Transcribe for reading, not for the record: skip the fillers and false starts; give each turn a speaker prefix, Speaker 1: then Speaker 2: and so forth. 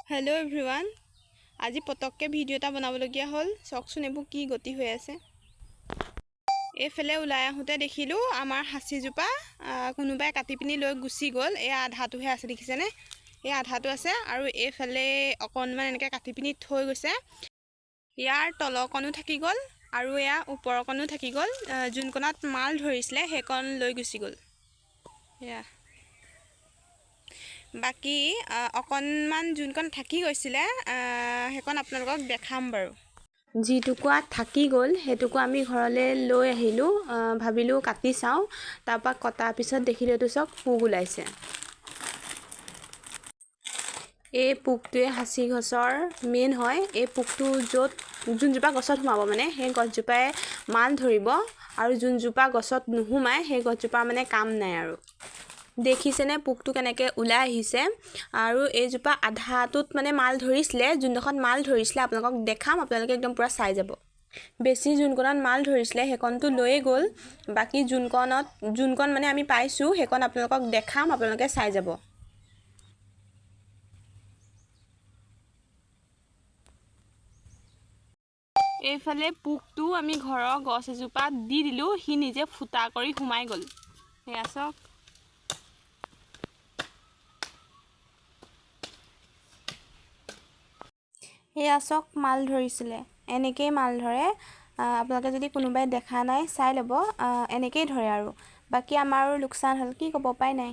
Speaker 1: Hello' everyone, আজি পটককৈ video' এটা বনাবলগীয়া হ'ল। চাওকচোন এইবোৰ কি গতি হৈ আছে। এইফালে ওলাই আহোঁতে দেখিলোঁ আমাৰ সাঁচিজোপা কোনোবাই কাটি পিনি লৈ গুচি গ'ল। এই আধাটোহে আছে, দেখিছেনে? এই আধাটো আছে আৰু এইফালে অকণমান এনেকৈ কাটি পিনি থৈ গৈছে। ইয়াৰ তলকণো থাকি গ'ল আৰু এয়া ওপৰকণো থাকি গ'ল। যোনকণত মাল ধৰিছিলে সেইকণ লৈ গুচি গ'ল। এয়া বাকী অকণমান যোনকণ থাকি গৈছিলে সেইকণ আপোনালোকক দেখাম বাৰু। যিটুকুৰা থাকি গ'ল সেইটুকুৰা আমি ঘৰলৈ লৈ আহিলোঁ। ভাবিলোঁ কাটি চাওঁ। তাৰপৰা কটাৰ পিছত দেখিলোঁ এইটো চব পোক ওলাইছে। এই পোকটোৱে সাঁচি গছৰ মেইন হয়। এই পোকটো যোনজোপা গছত সোমাব মানে সেই গছজোপাই মাল ধৰিব, আৰু যোনজোপা গছত নোসোমায় সেই গছজোপাৰ মানে কাম নাই আৰু। দেখিছেনে পোকটো কেনেকৈ ওলাই আহিছে? আৰু এইজোপা আধাটোত মানে মাল ধৰিছিলে। যোনডোখৰত মাল ধৰিছিলে আপোনালোকক দেখাম, আপোনালোকে একদম পূৰা চাই যাব। বেছি যোনকণত মাল ধৰিছিলে সেইকণটো লৈয়ে গ'ল। বাকী যোনকণ মানে আমি পাইছোঁ সেইকণ আপোনালোকক দেখাম, আপোনালোকে চাই যাব। এইফালে পোকটো আমি ঘৰৰ গছ এজোপাত দি দিলোঁ, সি নিজে ফুটা কৰি সোমাই গ'ল। সেয়া চাওক। সেয়া চাওক, মাল ধৰিছিলে। এনেকেই মাল ধৰে। আপোনালোকে যদি কোনোবাই দেখা নাই চাই ল'ব। এনেকেই ধৰে আৰু। বাকী আমাৰো লোকচান হ'ল, কি ক'ব, উপায় নাই।